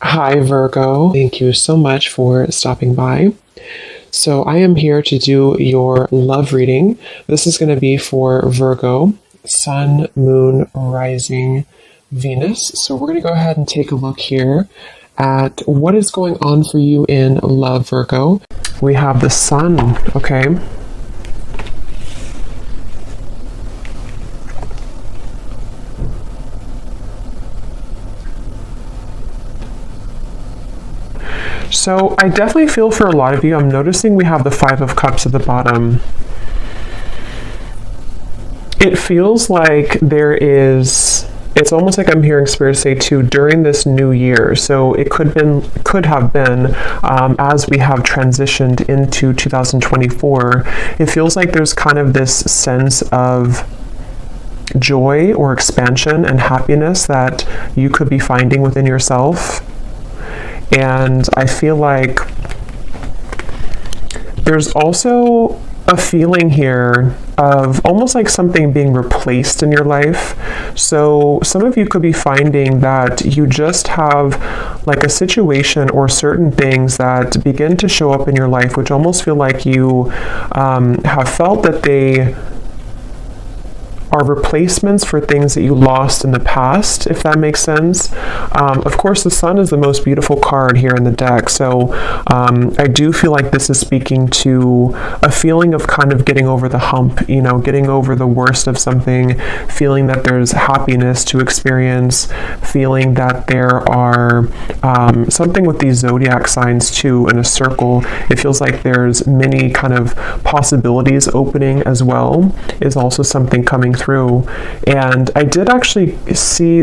Hi, Virgo. Thank you so much for stopping by. So, I am here to do your love reading. This is going to be for Virgo, Sun, Moon, Rising, Venus. So, we're going to go ahead and take a look here at what is going on for you in love, Virgo. We have the Sun, okay? So I definitely feel for a lot of you, I'm noticing we have the Five of Cups at the bottom. It feels like it's almost like I'm hearing Spirit say too, during this new year. So it could have been as we have transitioned into 2024, it feels like there's kind of this sense of joy or expansion and happiness that you could be finding within yourself. And I feel like there's also a feeling here of almost like something being replaced in your life. So some of you could be finding that you just have like a situation or certain things that begin to show up in your life, which almost feel like you have felt that they are replacements for things that you lost in the past, if that makes sense. Of course, the Sun is the most beautiful card here in the deck, so I do feel like this is speaking to a feeling of kind of getting over the hump, getting over the worst of something, feeling that there's happiness to experience, feeling that there are something with these zodiac signs too in a circle. It feels like there's many kind of possibilities opening as well, is also something coming through. And I did actually see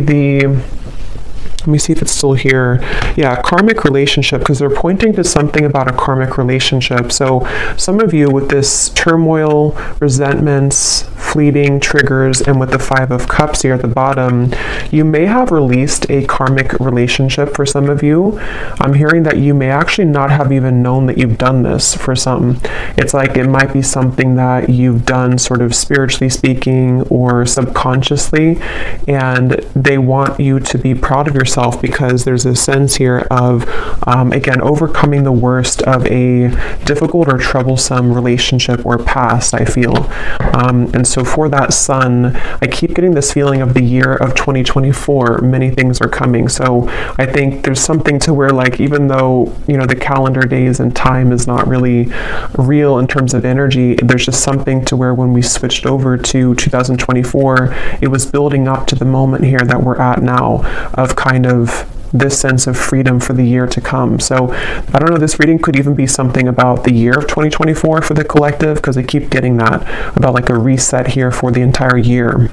let me see if it's still here. Yeah, karmic relationship, because they're pointing to something about a karmic relationship. So some of you with this turmoil, resentments, fleeting triggers, and with the Five of Cups here at the bottom, you may have released a karmic relationship for some of you. I'm hearing that you may actually not have even known that you've done this for some. It's like it might be something that you've done sort of spiritually speaking or subconsciously, and they want you to be proud of yourself because there's a sense here of, again, overcoming the worst of a difficult or troublesome relationship or past, I feel. And so for that Sun, I keep getting this feeling of the year of 2024, many things are coming. So I think there's something to where, like, even though, the calendar days and time is not really real in terms of energy, there's just something to where when we switched over to 2024, it was building up to the moment here that we're at now of kind of this sense of freedom for the year to come. So I don't know, this reading could even be something about the year of 2024 for the collective, because I keep getting that about like a reset here for the entire year.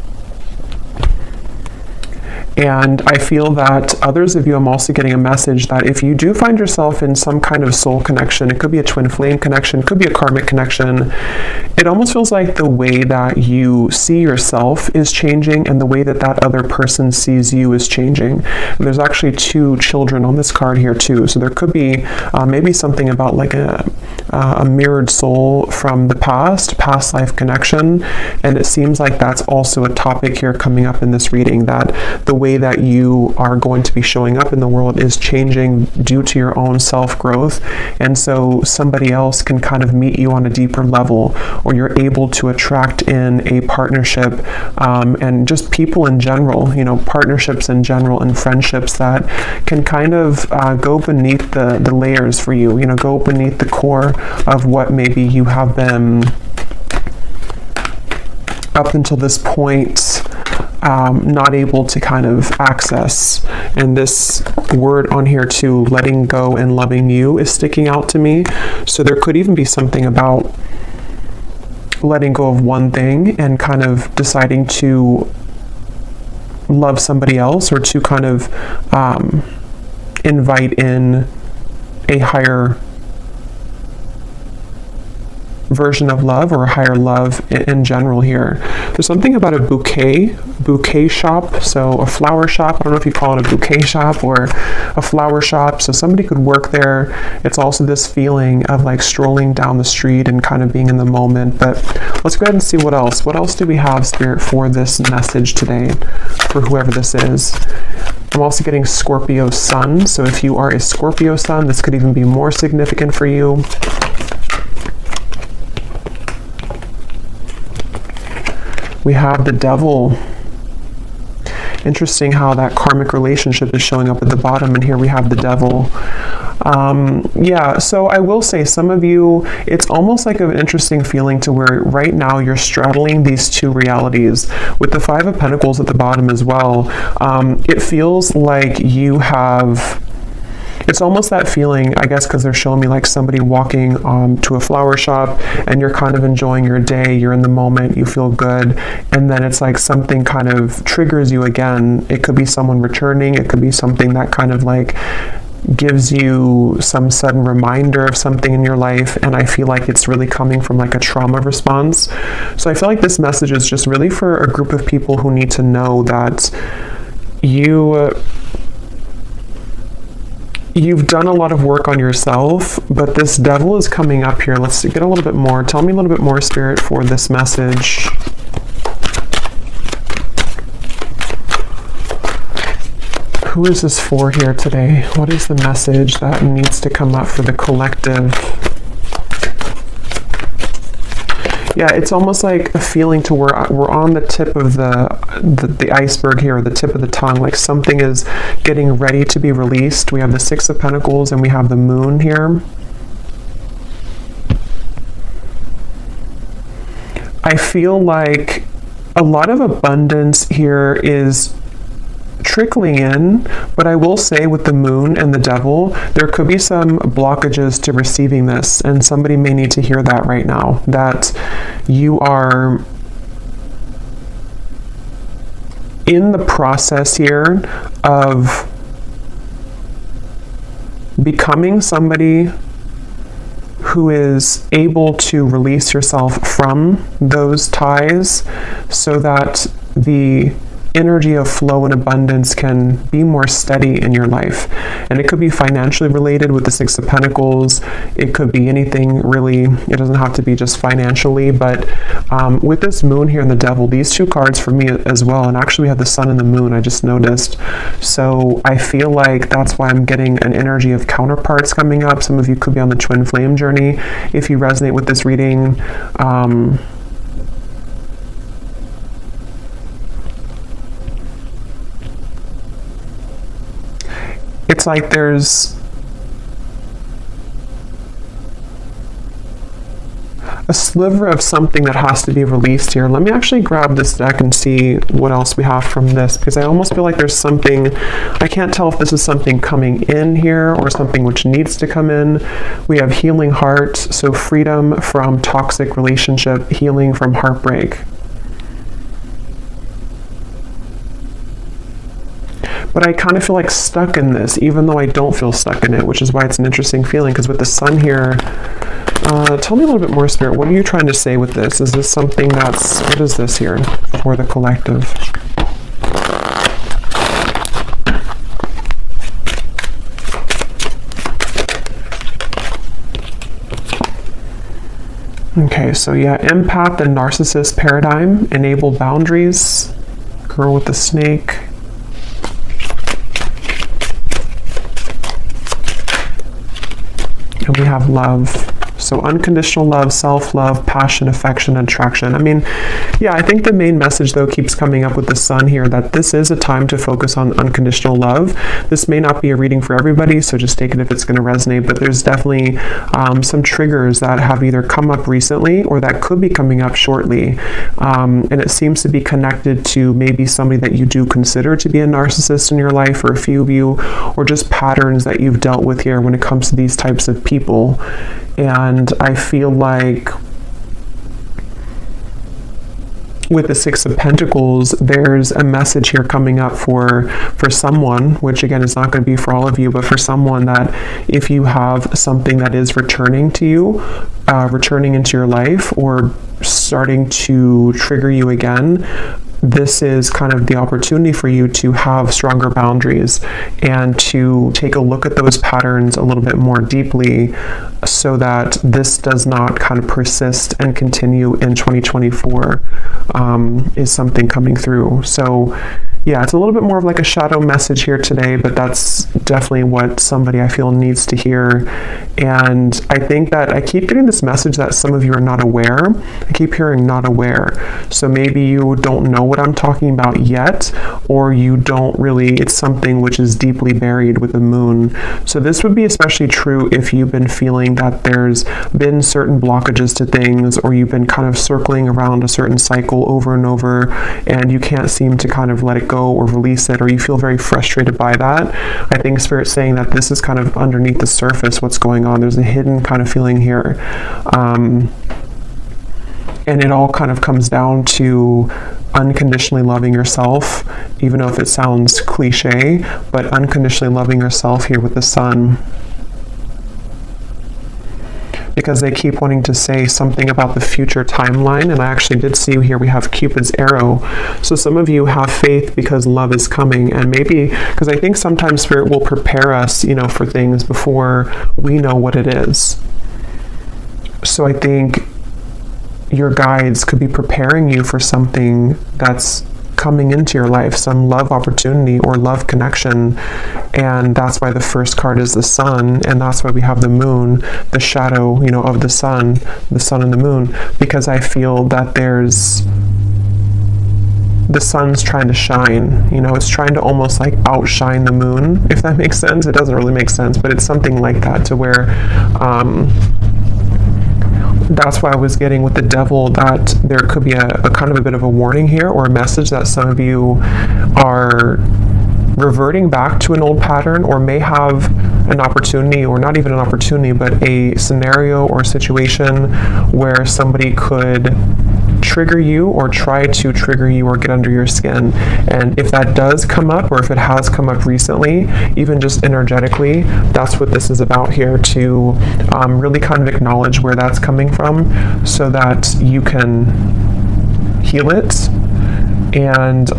And I feel that others of you, I'm also getting a message that if you do find yourself in some kind of soul connection, it could be a twin flame connection, it could be a karmic connection, it almost feels like the way that you see yourself is changing and the way that that other person sees you is changing. And there's actually two children on this card here too. So there could be maybe something about like a mirrored soul from the past life connection. And it seems like that's also a topic here coming up in this reading, that the way that you are going to be showing up in the world is changing due to your own self-growth, and so somebody else can kind of meet you on a deeper level, or you're able to attract in a partnership, and just people in general, partnerships in general and friendships that can kind of go beneath the layers for you, go beneath the core of what maybe you have been up until this point not able to kind of access. And this word on here too, letting go and loving you, is sticking out to me. So there could even be something about letting go of one thing and kind of deciding to love somebody else, or to kind of invite in a higher version of love, or a higher love in general here. There's something about a bouquet shop, so a flower shop. I don't know if you call it a bouquet shop or a flower shop. So somebody could work there. It's also this feeling of like strolling down the street and kind of being in the moment. But let's go ahead and see what else. What else do we have, Spirit, for this message today, for whoever this is? I'm also getting Scorpio Sun. So if you are a Scorpio Sun, this could even be more significant for you. We have the Devil. Interesting how that karmic relationship is showing up at the bottom, and here we have the Devil. Yeah, so I will say some of you, it's almost like an interesting feeling to where right now you're straddling these two realities. With the Five of Pentacles at the bottom as well, it feels like you have... It's almost that feeling, I guess, because they're showing me like somebody walking to a flower shop and you're kind of enjoying your day, you're in the moment, you feel good, and then it's like something kind of triggers you again. It could be someone returning, it could be something that kind of like gives you some sudden reminder of something in your life, and I feel like it's really coming from like a trauma response. So I feel like this message is just really for a group of people who need to know that you've done a lot of work on yourself, but this Devil is coming up here. Let's get a little bit more. Tell me a little bit more, Spirit, for this message. Who is this for here today? What is the message that needs to come up for the collective? Yeah, it's almost like a feeling to where we're on the tip of the iceberg here, or the tip of the tongue, like something is getting ready to be released. We have the Six of Pentacles and we have the Moon here. I feel like a lot of abundance here is trickling in, but I will say with the Moon and the Devil, there could be some blockages to receiving this, and somebody may need to hear that right now, that you are in the process here of becoming somebody who is able to release yourself from those ties so that the energy of flow and abundance can be more steady in your life. And it could be financially related with the Six of Pentacles. It could be anything really. It doesn't have to be just financially, but with this Moon here and the Devil, these two cards for me as well, and actually we have the Sun and the Moon, I just noticed. So I feel like that's why I'm getting an energy of counterparts coming up. Some of you could be on the twin flame journey. If you resonate with this reading, it's like there's a sliver of something that has to be released here. Let me actually grab this deck and see what else we have from this, because I almost feel like there's something, I can't tell if this is something coming in here or something which needs to come in. We have healing heart, so freedom from toxic relationship, healing from heartbreak. But I kind of feel like stuck in this, even though I don't feel stuck in it, which is why it's an interesting feeling, because with the Sun here, tell me a little bit more, Spirit. What are you trying to say with this? Is this something that's, what is this here for the collective? Okay, so yeah, empath and narcissist paradigm, enable boundaries, girl with the snake. And we have love. So unconditional love, self-love, passion, affection, attraction. I mean, yeah, I think the main message though keeps coming up with the Sun here, that this is a time to focus on unconditional love. This may not be a reading for everybody, so just take it if it's going to resonate, but there's definitely some triggers that have either come up recently or that could be coming up shortly. And it seems to be connected to maybe somebody that you do consider to be a narcissist in your life, or a few of you, or just patterns that you've dealt with here when it comes to these types of people. And I feel like with the Six of Pentacles, there's a message here coming up for someone, which again is not going to be for all of you, but for someone, that if you have something that is returning to you, returning into your life, or starting to trigger you again, this is kind of the opportunity for you to have stronger boundaries and to take a look at those patterns a little bit more deeply so that this does not kind of persist and continue in 2024, is something coming through. So yeah, it's a little bit more of like a shadow message here today, but that's definitely what somebody I feel needs to hear. And I think that I keep getting this message that some of you are not aware. I keep hearing not aware. So maybe you don't know what I'm talking about yet, or you don't really, it's something which is deeply buried with the moon. So this would be especially true if you've been feeling that there's been certain blockages to things, or you've been kind of circling around a certain cycle over and over, and you can't seem to kind of let it go or release it, or you feel very frustrated by that. I think Spirit's saying that this is kind of underneath the surface what's going on. There's a hidden kind of feeling here. And it all kind of comes down to unconditionally loving yourself, even though if it sounds cliche, but unconditionally loving yourself here with the Sun. Because they keep wanting to say something about the future timeline, and I actually did see here we have Cupid's arrow. So some of you have faith because love is coming, and maybe because I think sometimes Spirit will prepare us, for things before we know what it is. So I think your guides could be preparing you for something that's coming into your life, some love opportunity or love connection. And that's why the first card is the Sun, and that's why we have the moon, the shadow, of the Sun and the moon, because I feel that the Sun's trying to shine, it's trying to almost like outshine the moon, if that makes sense. It doesn't really make sense, but it's something like that, to where that's why I was getting with the Devil that there could be a kind of a bit of a warning here, or a message that some of you are reverting back to an old pattern, or may have an opportunity, or not even an opportunity, but a scenario or situation where somebody could trigger you or try to trigger you or get under your skin. And if that does come up, or if it has come up recently, even just energetically, that's what this is about here, to really kind of acknowledge where that's coming from so that you can heal it. And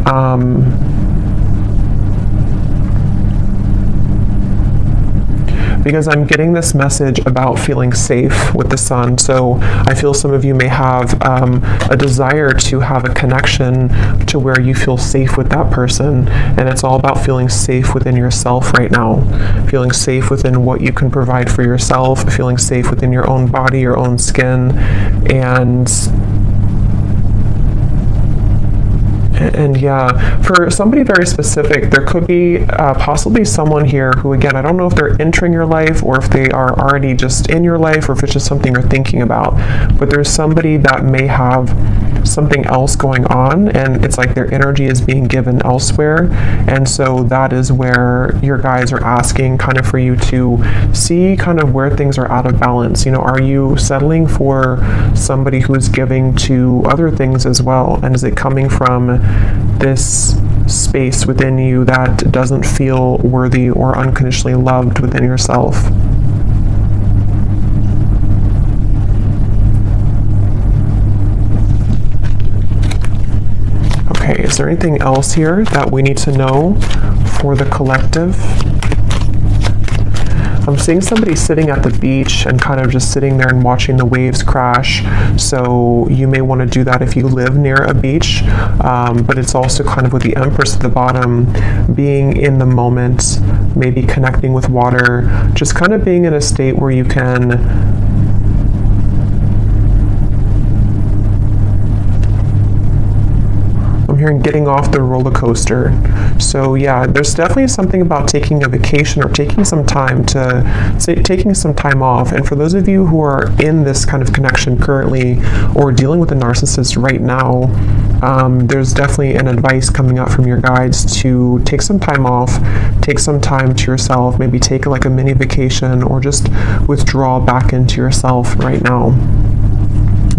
because I'm getting this message about feeling safe with the Sun. So I feel some of you may have a desire to have a connection to where you feel safe with that person. And it's all about feeling safe within yourself right now. Feeling safe within what you can provide for yourself, feeling safe within your own body, your own skin. And yeah, for somebody very specific, there could be possibly someone here who, again, I don't know if they're entering your life or if they are already just in your life, or if it's just something you're thinking about, but there's somebody that may have something else going on, and it's like their energy is being given elsewhere. And so that is where your guides are asking kind of for you to see kind of where things are out of balance. Are you settling for somebody who's giving to other things as well? And is it coming from this space within you that doesn't feel worthy or unconditionally loved within yourself? Okay, is there anything else here that we need to know for the collective? I'm seeing somebody sitting at the beach and kind of just sitting there and watching the waves crash. So you may want to do that if you live near a beach. But it's also kind of with the Empress at the bottom, being in the moment, maybe connecting with water, just kind of being in a state where you can hearing getting off the roller coaster. So yeah, there's definitely something about taking a vacation or taking some time off. And for those of you who are in this kind of connection currently, or dealing with a narcissist right now, there's definitely an advice coming out from your guides to take some time off, take some time to yourself, maybe take like a mini vacation, or just withdraw back into yourself right now.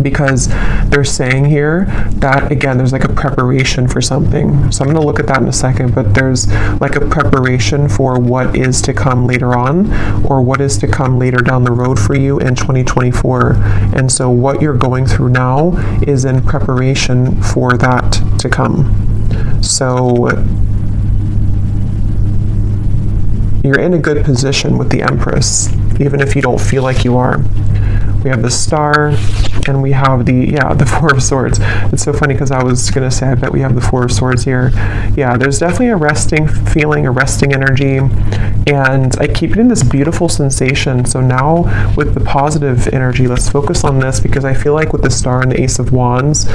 because they're saying here that, again, there's like a preparation for something. So I'm going to look at that in a second, but there's like a preparation for what is to come later on, or what is to come later down the road for you in 2024. And so what you're going through now is in preparation for that to come. So you're in a good position with the Empress, even if you don't feel like you are. We have the Star, and we have the Four of Swords. It's so funny because I was going to say, I bet we have the Four of Swords here. Yeah, there's definitely a resting feeling, a resting energy, and I keep getting this beautiful sensation. So now with the positive energy, let's focus on this, because I feel like with the Star and the Ace of Wands,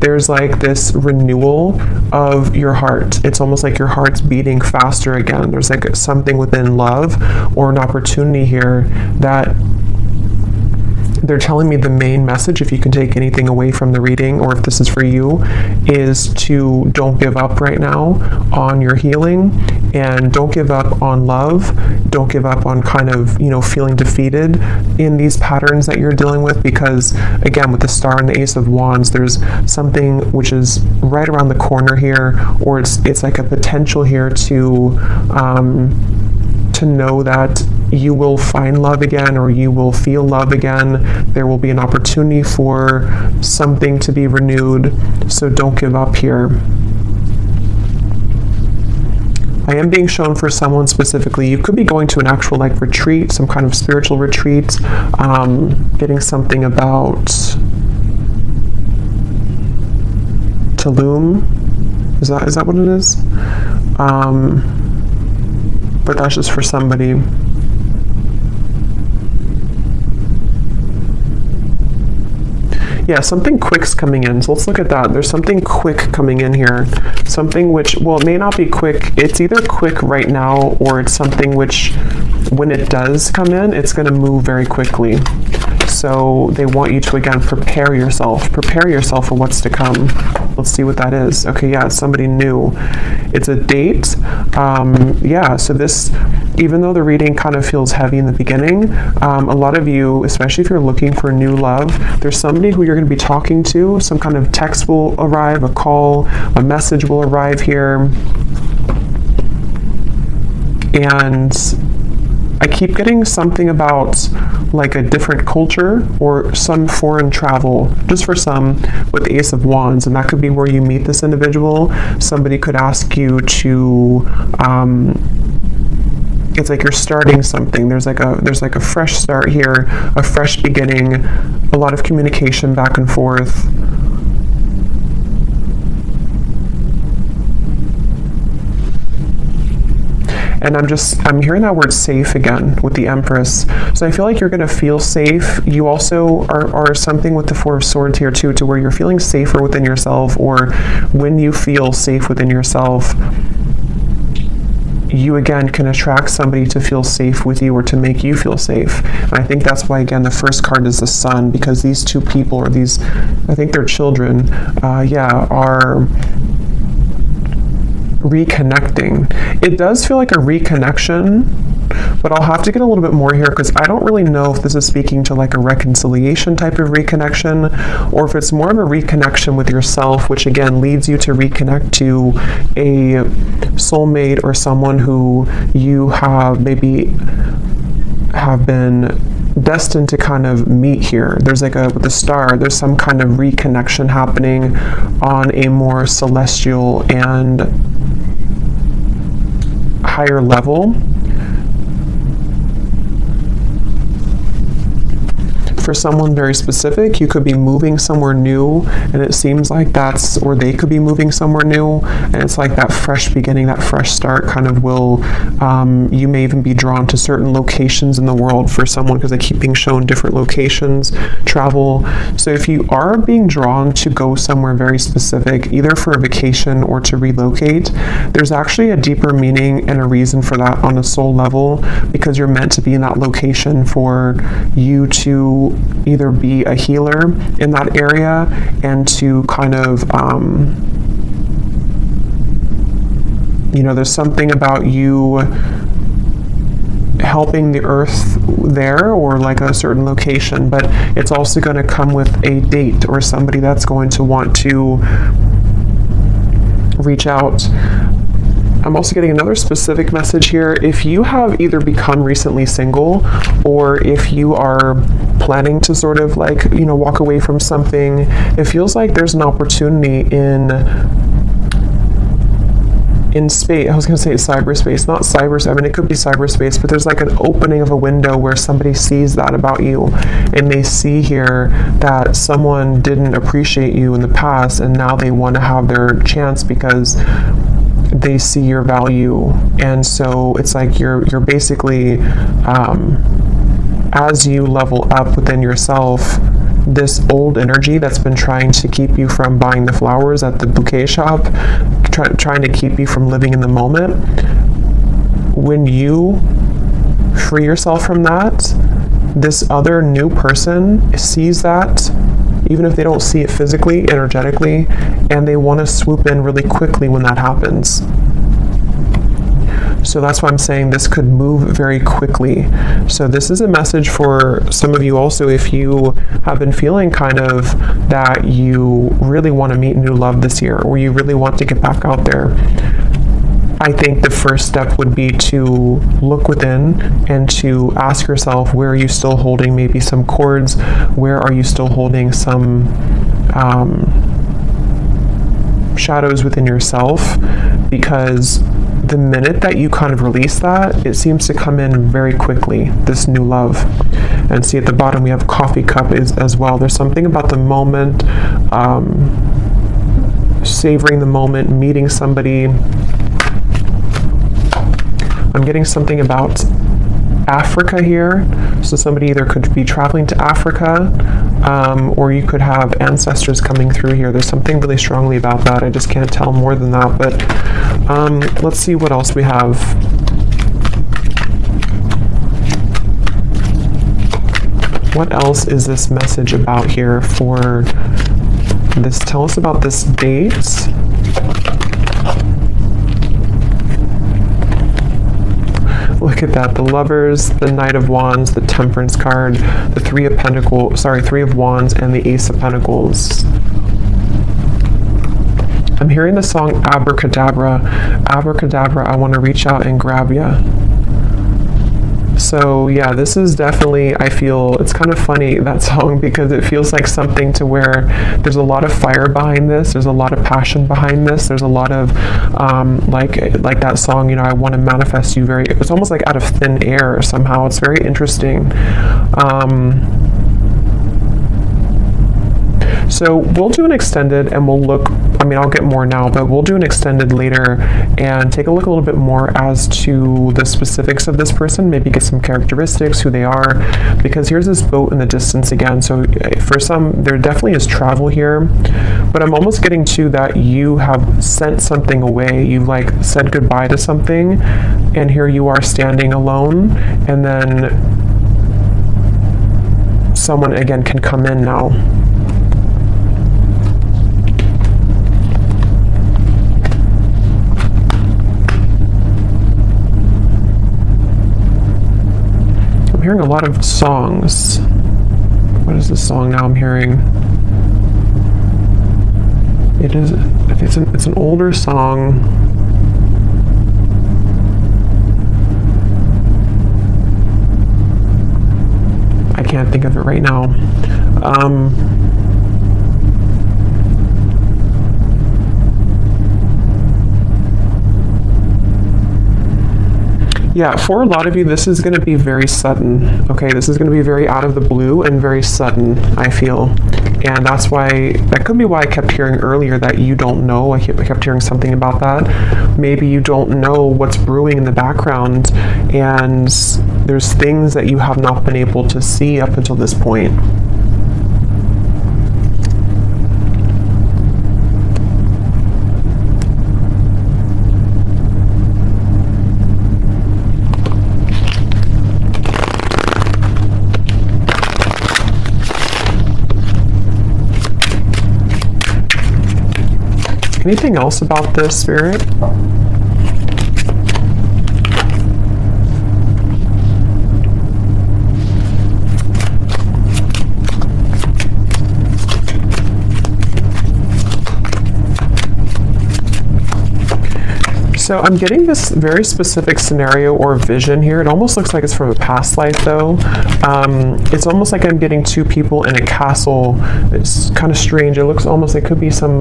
there's like this renewal of your heart. It's almost like your heart's beating faster again. There's like something within love or an opportunity here that they're telling me the main message, if you can take anything away from the reading, or if this is for you, is to don't give up right now on your healing, and don't give up on love. Don't give up on kind of, feeling defeated in these patterns that you're dealing with, because again, with the Star and the Ace of Wands, there's something which is right around the corner here, or it's like a potential here to know that you will find love again, or you will feel love again. There will be an opportunity for something to be renewed. So don't give up here. I am being shown for someone specifically, you could be going to an actual like retreat, some kind of spiritual retreat, getting something about Tulum. Is that what it is? But that's just for somebody. Yeah, something quick's coming in. So let's look at that. There's something quick coming in here. Something which, well, it may not be quick. It's either quick right now, or it's something which, when it does come in, it's going to move very quickly. So they want you to, again, prepare yourself. Prepare yourself for what's to come. Let's see what that is. Okay, yeah, it's somebody new. It's a date. Yeah, so this, even though the reading kind of feels heavy in the beginning, a lot of you, especially if you're looking for new love, there's somebody who you're going to be talking to. Some kind of text will arrive, a call, a message will arrive here. And I keep getting something about like a different culture or some foreign travel, just for some with the Ace of Wands, and that could be where you meet this individual. Somebody could ask you to, it's like you're starting something. There's like a fresh start here, a fresh beginning, a lot of communication back and forth. And I'm hearing that word safe again with the Empress. So I feel like you're going to feel safe. You also are something with the Four of Swords here too, to where you're feeling safer within yourself, or when you feel safe within yourself, you again can attract somebody to feel safe with you, or to make you feel safe. And I think that's why, again, the first card is the Sun, because these two people, or these, I think they're children, are reconnecting. It does feel like a reconnection, but I'll have to get a little bit more here, because I don't really know if this is speaking to like a reconciliation type of reconnection, or if it's more of a reconnection with yourself, which again leads you to reconnect to a soulmate, or someone who you have maybe have been destined to kind of meet here. There's like with the Star, there's some kind of reconnection happening on a more celestial and higher level. For someone very specific, you could be moving somewhere new, and it seems like or they could be moving somewhere new, and it's like that fresh beginning, that fresh start kind of will, you may even be drawn to certain locations in the world for someone, because I keep being shown different locations, travel. So if you are being drawn to go somewhere very specific, either for a vacation or to relocate, there's actually a deeper meaning and a reason for that on a soul level, because you're meant to be in that location for you to either be a healer in that area, and to kind of, there's something about you helping the earth there, or like a certain location, but it's also going to come with a date or somebody that's going to want to reach out. I'm also getting another specific message here. If you have either become recently single, or if you are planning to sort of like, you know, walk away from something, it feels like there's an opportunity in space. I was going to say cyberspace, not cyberspace. I mean, it could be cyberspace, but there's like an opening of a window where somebody sees that about you, and they see here that someone didn't appreciate you in the past, and now they want to have their chance because they see your value. And so it's like you're basically, as you level up within yourself, this old energy that's been trying to keep you from buying the flowers at the bouquet shop, trying to keep you from living in the moment, when you free yourself from that, this other new person sees that, even if they don't see it physically, energetically, and they want to swoop in really quickly when that happens. So that's why I'm saying this could move very quickly. So this is a message for some of you also, if you have been feeling kind of that you really want to meet new love this year, or you really want to get back out there. I think the first step would be to look within and to ask yourself, where are you still holding maybe some cords? Where are you still holding some shadows within yourself? Because the minute that you kind of release that, it seems to come in very quickly, this new love. And see at the bottom we have coffee cup as well. There's something about the moment, savoring the moment, meeting somebody. I'm getting something about Africa here. So somebody either could be traveling to Africa, or you could have ancestors coming through here. There's something really strongly about that. I just can't tell more than that. But let's see what else we have. What else is this message about here for this? Tell us about this date. Look at that, the Lovers, the Knight of Wands, the Temperance card, the Three of Wands, and the Ace of Pentacles. I'm hearing the song Abracadabra. Abracadabra, I want to reach out and grab ya. So yeah, this is definitely, I feel, it's kind of funny, that song, because it feels like something to where there's a lot of fire behind this, there's a lot of passion behind this, there's a lot of, like that song, you know, I want to manifest you it's almost like out of thin air somehow. It's very interesting. So we'll do an extended, and we'll look, I mean, I'll get more now, but we'll do an extended later and take a look a little bit more as to the specifics of this person, maybe get some characteristics, who they are, because here's this boat in the distance again. So for some, there definitely is travel here, but I'm almost getting to that you have sent something away. You like said goodbye to something, and here you are standing alone, and then someone again can come in now. I'm hearing a lot of songs. What is this song now I'm hearing? It's an older song. I can't think of it right now. Yeah, for a lot of you, this is going to be very sudden. Okay, this is going to be very out of the blue and very sudden, I feel. And that could be why I kept hearing earlier that you don't know. I kept hearing something about that. Maybe you don't know what's brewing in the background, and there's things that you have not been able to see up until this point. Anything else about this, Spirit? So I'm getting this very specific scenario or vision here. It almost looks like it's from a past life though. It's almost like I'm getting two people in a castle. It's kind of strange. It looks almost like it could be some,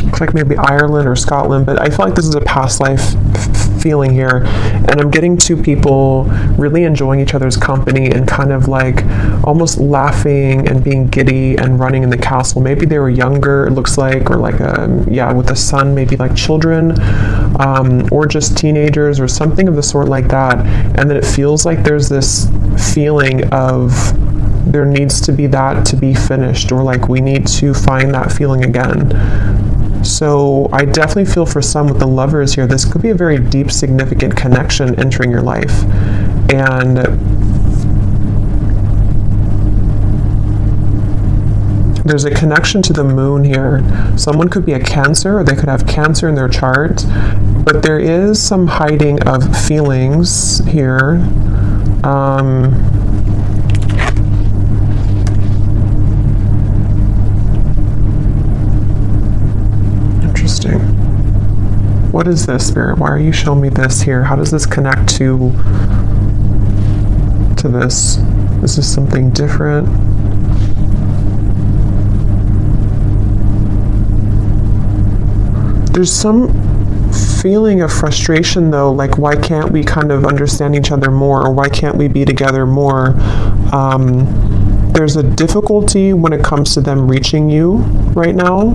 looks like maybe Ireland or Scotland, but I feel like this is a past life feeling here. And I'm getting two people really enjoying each other's company and kind of like almost laughing and being giddy and running in the castle. Maybe they were younger, it looks like, or like with the son, maybe like children, or just teenagers or something of the sort like that. And then it feels like there's this feeling of there needs to be that to be finished, or like we need to find that feeling again. So I definitely feel for some with the lovers here, this could be a very deep, significant connection entering your life. And there's a connection to the moon here. Someone could be a Cancer, or they could have Cancer in their chart, but there is some hiding of feelings here. What is this, Spirit? Why are you showing me this here? How does this connect to this? Is this something different? There's some feeling of frustration though, like why can't we kind of understand each other more, or why can't we be together more? There's a difficulty when it comes to them reaching you right now.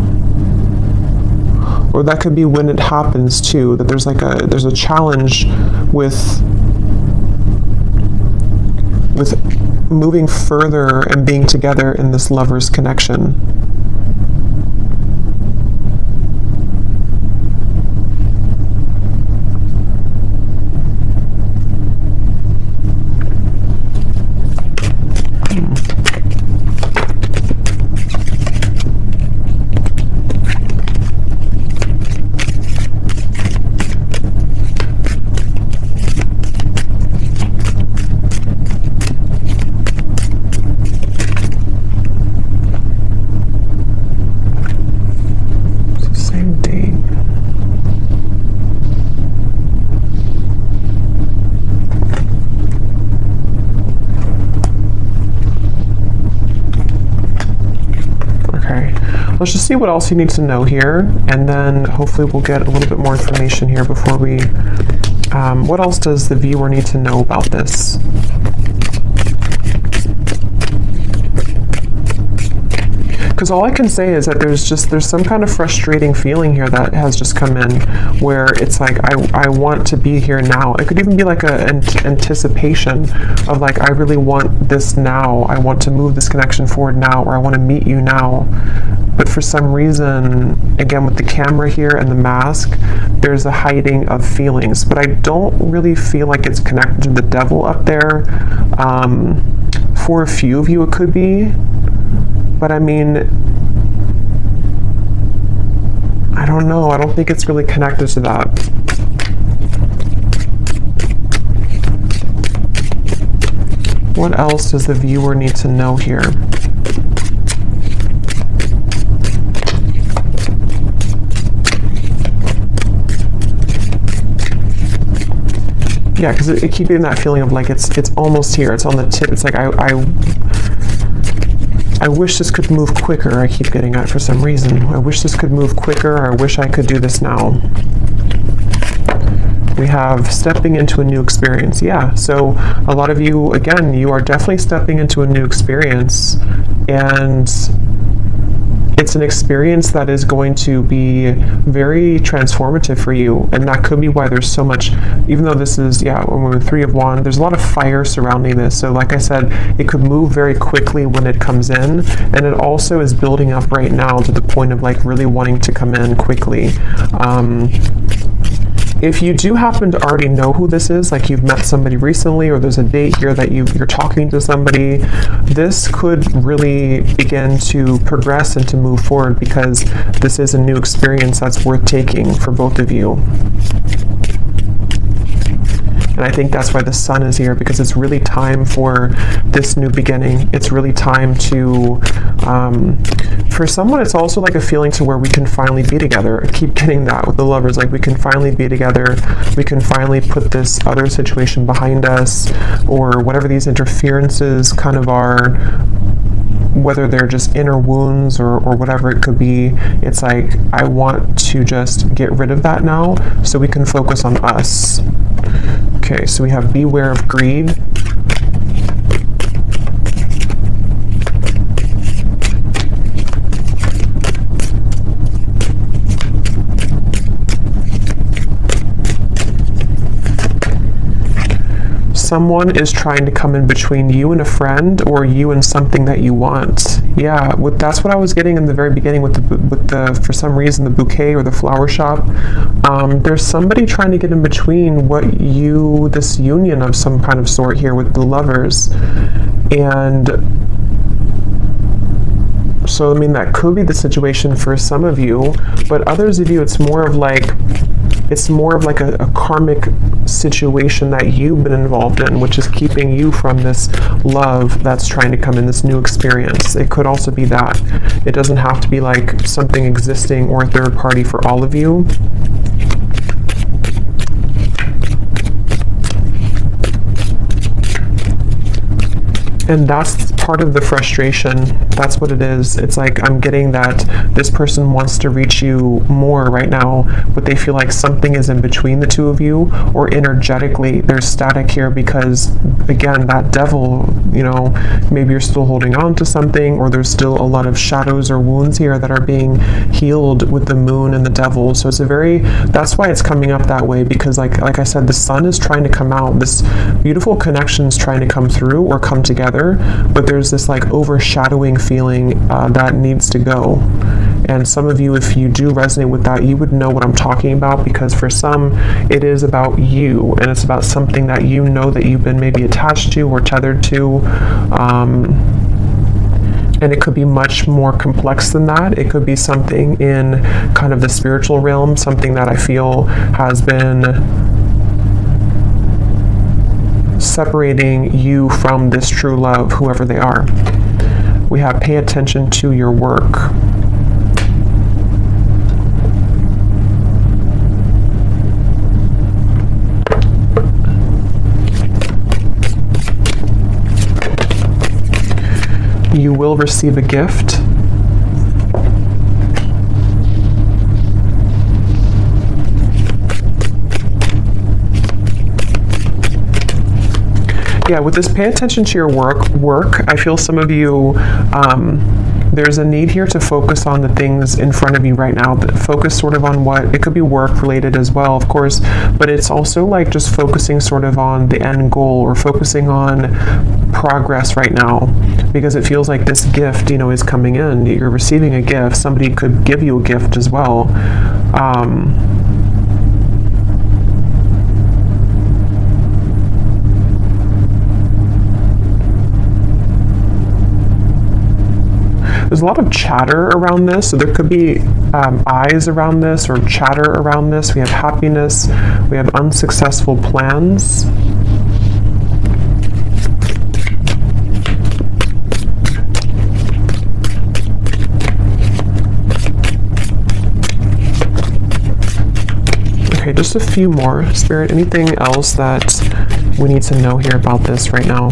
Or that could be when it happens too, that there's a challenge with moving further and being together in this lover's connection. Let's just see what else you need to know here, and then hopefully we'll get a little bit more information here before we... what else does the viewer need to know about this? Because all I can say is that there's some kind of frustrating feeling here that has just come in, where it's like I want to be here now. It could even be like an anticipation of like, I really want this now. I want to move this connection forward now, or I want to meet you now. But for some reason, again with the camera here and the mask, there's a hiding of feelings. But I don't really feel like it's connected to the devil up there. For a few of you it could be. But I mean, I don't know. I don't think it's really connected to that. What else does the viewer need to know here? Yeah, because it keeps getting that feeling of like it's almost here. It's on the tip. It's like I wish this could move quicker. I keep getting at for some reason. I wish this could move quicker. Or I wish I could do this now. We have stepping into a new experience. Yeah, so a lot of you, again, you are definitely stepping into a new experience, and it's an experience that is going to be very transformative for you, and that could be why there's so much, even though this is, yeah, when we're Three of Wands, there's a lot of fire surrounding this. So like I said, it could move very quickly when it comes in, and it also is building up right now to the point of like really wanting to come in quickly. If you do happen to already know who this is, like you've met somebody recently, or there's a date here that you're talking to somebody, this could really begin to progress and to move forward, because this is a new experience that's worth taking for both of you. And And I think that's why the sun is here, because it's really time for this new beginning. It's really time to, for someone, it's also like a feeling to where we can finally be together. I keep getting that with the lovers, like we can finally be together. We can finally put this other situation behind us, or whatever these interferences kind of are, whether they're just inner wounds or whatever it could be. It's like, I want to just get rid of that now so we can focus on us. Okay, so we have beware of greed. Someone is trying to come in between you and a friend, or you and something that you want. Yeah, that's what I was getting in the very beginning with the for some reason, the bouquet or the flower shop. There's somebody trying to get in between this union of some kind of sort here with the lovers. And so, I mean, that could be the situation for some of you, but others of you, it's more of like a karmic situation that you've been involved in, which is keeping you from this love that's trying to come in, this new experience. It could also be that. It doesn't have to be like something existing or a third party for all of you. And that's part of the frustration. That's what it is. It's like, I'm getting that this person wants to reach you more right now, but they feel like something is in between the two of you, or energetically there's static here because, again, that devil, maybe you're still holding on to something, or there's still a lot of shadows or wounds here that are being healed with the moon and the devil. So that's why it's coming up that way, because like I said, the sun is trying to come out. This beautiful connection is trying to come through or come together, but there's this like overshadowing feeling that needs to go. And some of you, if you do resonate with that, you would know what I'm talking about, because for some, it is about you, and it's about something that you know that you've been maybe attached to or tethered to. And it could be much more complex than that. It could be something in kind of the spiritual realm, something that I feel has been separating you from this true love, whoever they are. We have pay attention to your work. You will receive a gift. Yeah, with this pay attention to your work, I feel some of you, there's a need here to focus on the things in front of you right now. Focus sort of on what, it could be work related as well, of course, but it's also like just focusing sort of on the end goal, or focusing on progress right now, because it feels like this gift, is coming in. You're receiving a gift. Somebody could give you a gift as well. There's a lot of chatter around this, so there could be eyes around this or chatter around this. We have happiness, we have unsuccessful plans. Okay, just a few more. Spirit, anything else that we need to know here about this right now?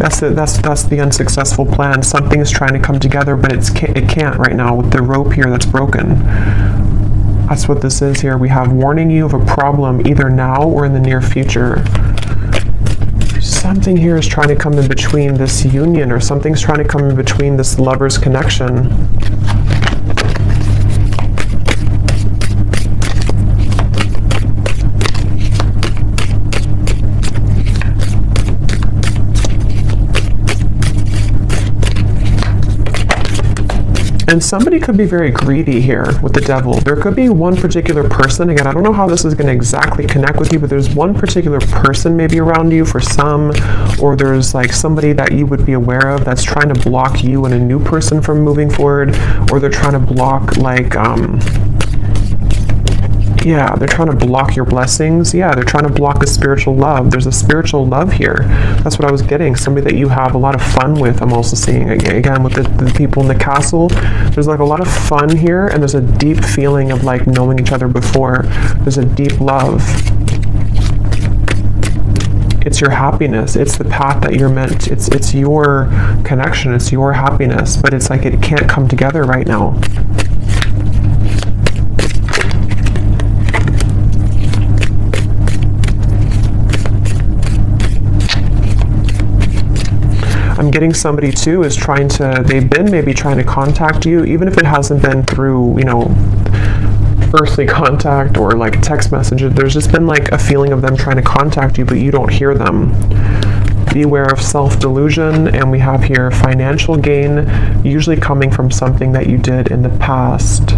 That's the unsuccessful plan. Something is trying to come together, but it can't right now with the rope here that's broken. That's what this is here. We have warning you of a problem either now or in the near future. Something here is trying to come in between this union, or something's trying to come in between this lover's connection. And somebody could be very greedy here with the devil. There could be one particular person. Again, I don't know how this is going to exactly connect with you, but there's one particular person maybe around you for some, or there's like somebody that you would be aware of that's trying to block you and a new person from moving forward, or they're trying to block like, yeah, they're trying to block your blessings. Yeah, they're trying to block a spiritual love. There's a spiritual love here. That's what I was getting. Somebody that you have a lot of fun with. I'm also seeing, again, with the people in the castle. There's like a lot of fun here, and there's a deep feeling of like knowing each other before. There's a deep love. It's your happiness. It's the path that you're meant. It's your connection. It's your happiness. But it's like it can't come together right now. I'm getting somebody too is trying to, they've been maybe trying to contact you, even if it hasn't been through, you know, earthly contact or like text messages. There's just been like a feeling of them trying to contact you, but you don't hear them. Beware of self-delusion. And we have here financial gain, usually coming from something that you did in the past.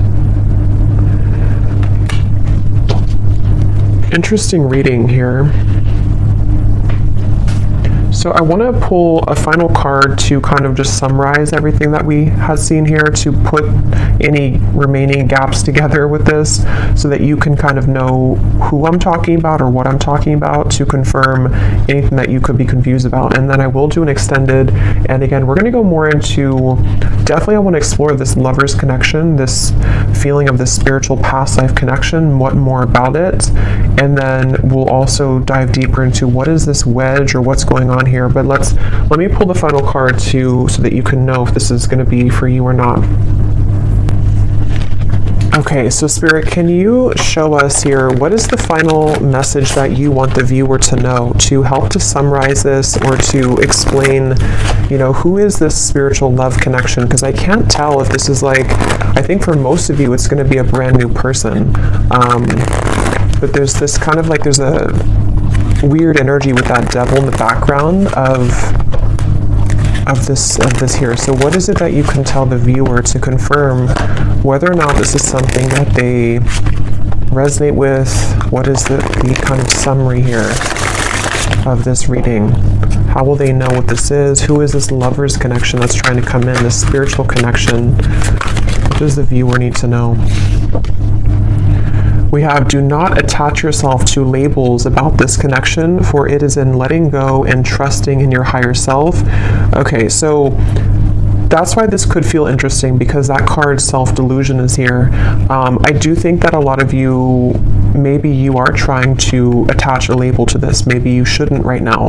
Interesting reading here. So I want to pull a final card to kind of just summarize everything that we have seen here, to put any remaining gaps together with this so that you can kind of know who I'm talking about or what I'm talking about, to confirm anything that you could be confused about. And then I will do an extended, and again, we're going to go more into, definitely I want to explore this lover's connection, this feeling of this spiritual past life connection, what more about it, and then we'll also dive deeper into what is this wedge or what's going on here. But let me pull the final card too, so that you can know if this is going to be for you or not. Okay, so Spirit, can you show us here, what is the final message that you want the viewer to know, to help to summarize this or to explain, you know, who is this spiritual love connection? Because I can't tell if this is like, I think for most of you it's going to be a brand new person. But there's this kind of like, there's a weird energy with that devil in the background of this here. So what is it that you can tell the viewer to confirm whether or not this is something that they resonate with? What is the kind of summary here of this reading? How will they know what this is? Who is this lover's connection that's trying to come in, this spiritual connection? What does the viewer need to know? We have, do not attach yourself to labels about this connection, for it is in letting go and trusting in your higher self. Okay, so that's why this could feel interesting, because that card self-delusion is here. I do think that a lot of you, maybe you are trying to attach a label to this. Maybe you shouldn't right now.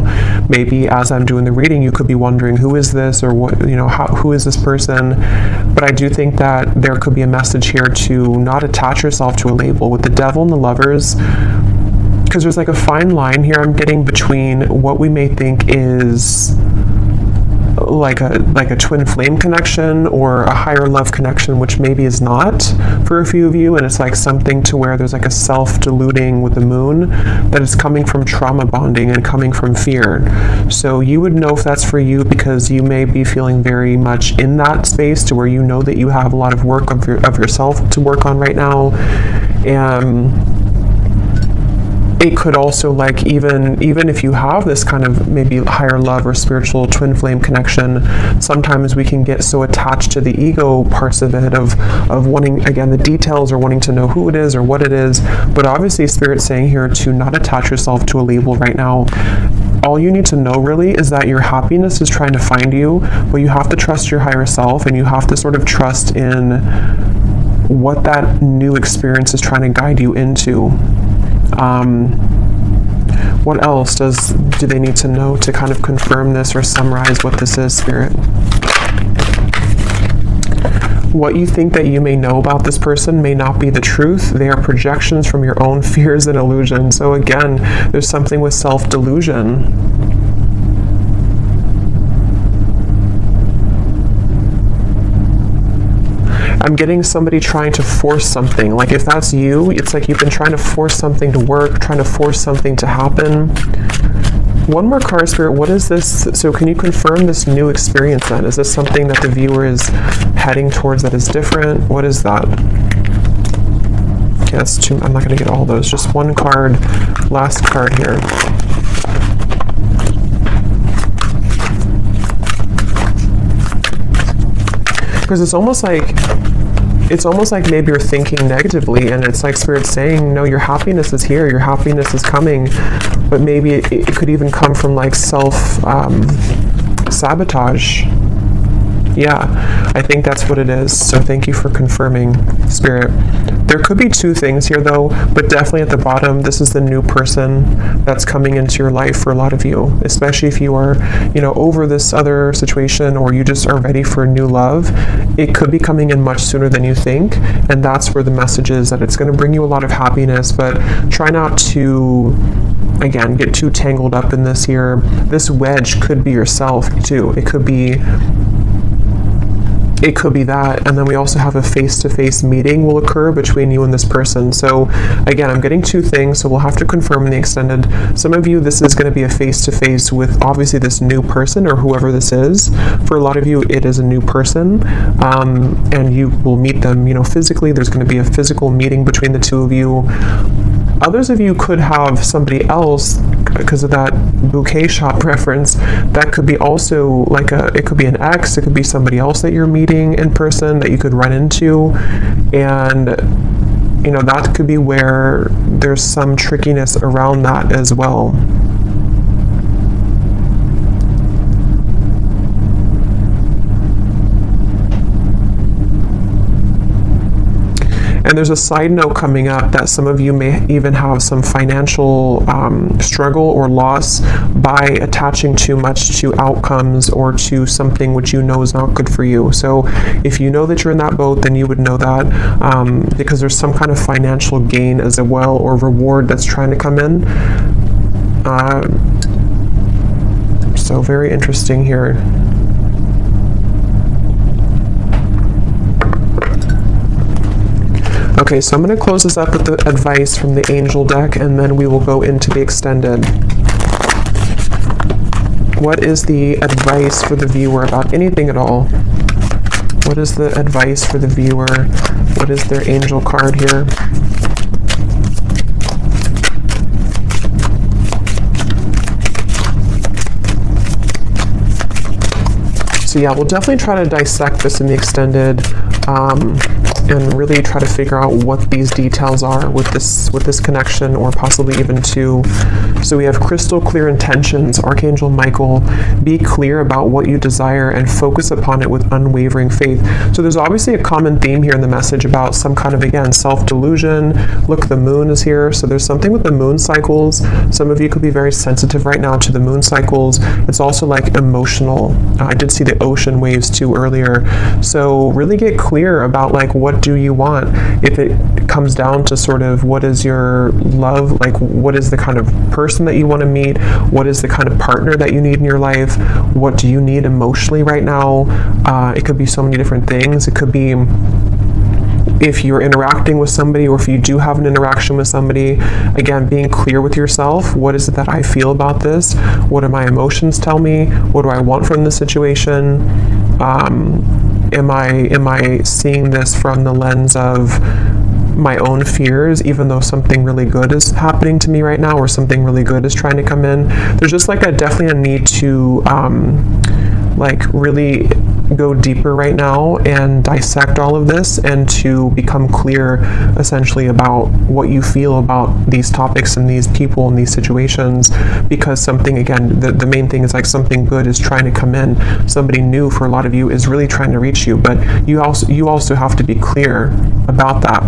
Maybe as I'm doing the reading, you could be wondering, who is this, or what, you know, who is this person? But I do think that there could be a message here to not attach yourself to a label with the devil and the lovers, because there's like a fine line here I'm getting between what we may think is like a twin flame connection or a higher love connection, which maybe is not for a few of you, and it's like something to where there's like a self-deluding with the moon that is coming from trauma bonding and coming from fear. So you would know if that's for you, because you may be feeling very much in that space to where you know that you have a lot of work of yourself to work on right now. It could also, like, even if you have this kind of maybe higher love or spiritual twin flame connection, sometimes we can get so attached to the ego parts of it, of wanting, again, the details, or wanting to know who it is or what it is. But obviously Spirit's saying here to not attach yourself to a label right now. All you need to know really is that your happiness is trying to find you, but you have to trust your higher self, and you have to sort of trust in what that new experience is trying to guide you into. What else do they need to know to kind of confirm this or summarize what this is, Spirit? What you think that you may know about this person may not be the truth. They are projections from your own fears and illusions. So again, there's something with self-delusion. I'm getting somebody trying to force something. Like, if that's you, it's like you've been trying to force something to work, trying to force something to happen. One more card, Spirit. What is this? So can you confirm this new experience then? Is this something that the viewer is heading towards that is different? What is that? Okay, that's two. I'm not going to get all those. Just one card. Last card here. Because it's almost like maybe you're thinking negatively, and it's like Spirit saying, no, your happiness is here, your happiness is coming, but maybe it could even come from like sabotage. Yeah, I think that's what it is. So thank you for confirming, Spirit. There could be two things here though, but definitely at the bottom, this is the new person that's coming into your life for a lot of you, especially if you are, over this other situation, or you just are ready for new love. It could be coming in much sooner than you think, and that's where the message is, that it's going to bring you a lot of happiness, but try not to, again, get too tangled up in this here. This wedge could be yourself too. It could be that, and then we also have a face-to-face meeting will occur between you and this person. So again, I'm getting two things, so we'll have to confirm in the extended. Some of you, this is going to be a face-to-face with obviously this new person or whoever this is. For a lot of you, it is a new person, and you will meet them, physically. There's going to be a physical meeting between the two of you. Others of you could have somebody else, because of that bouquet shop reference, that could be also like it could be an ex, it could be somebody else that you're meeting in person that you could run into, and that could be where there's some trickiness around that as well. And there's a side note coming up that some of you may even have some financial struggle or loss by attaching too much to outcomes or to something which you know is not good for you. So if you know that you're in that boat, then you would know that, because there's some kind of financial gain as well, or reward that's trying to come in. So very interesting here. Okay, so I'm going to close this up with the advice from the angel deck, and then we will go into the extended. What is the advice for the viewer about anything at all? What is the advice for the viewer? What is their angel card here? So yeah, we'll definitely try to dissect this in the extended, and really try to figure out what these details are with this connection, or possibly even two. So we have crystal clear intentions, Archangel Michael. Be clear about what you desire and focus upon it with unwavering faith. So there's obviously a common theme here in the message about some kind of, again, self-delusion. Look, the moon is here, so there's something with the moon cycles. Some of you could be very sensitive right now to the moon cycles. It's also like emotional. I did see the ocean waves too earlier. So really get clear about like, what do you want? If it comes down to sort of what is your love, like what is the kind of person that you want to meet, what is the kind of partner that you need in your life, what do you need emotionally right now? It could be so many different things. It could be if you're interacting with somebody, or if you do have an interaction with somebody, again, being clear with yourself. What is it that I feel about this? What do my emotions tell me? What do I want from this situation? Am I seeing this from the lens of my own fears, even though something really good is happening to me right now, or something really good is trying to come in? There's just like definitely a need to like really go deeper right now and dissect all of this, and to become clear essentially about what you feel about these topics and these people and these situations, because something, again, the main thing is like something good is trying to come in. Somebody new for a lot of you is really trying to reach you, but you also have to be clear about that.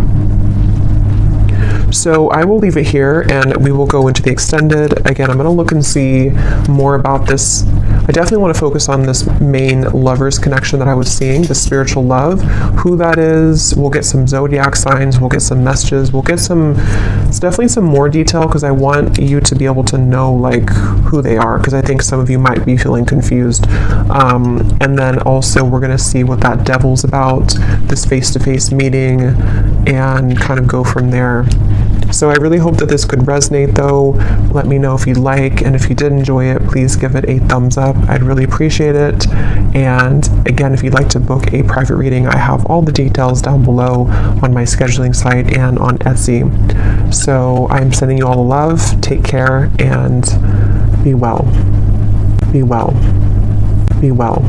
So I will leave it here, and we will go into the extended. Again, I'm going to look and see more about this. I definitely want to focus on this main lovers connection that I was seeing, the spiritual love, who that is. We'll get some zodiac signs, we'll get some messages, we'll get it's definitely some more detail, because I want you to be able to know like who they are, because I think some of you might be feeling confused. And then also we're going to see what that devil's about, this face-to-face meeting, and kind of go from there. So I really hope that this could resonate though. Let me know if you like, and if you did enjoy it, please give it a thumbs up. I'd really appreciate it. And again, if you'd like to book a private reading, I have all the details down below on my scheduling site and on Etsy. So I'm sending you all the love. Take care and be well. Be well. Be well.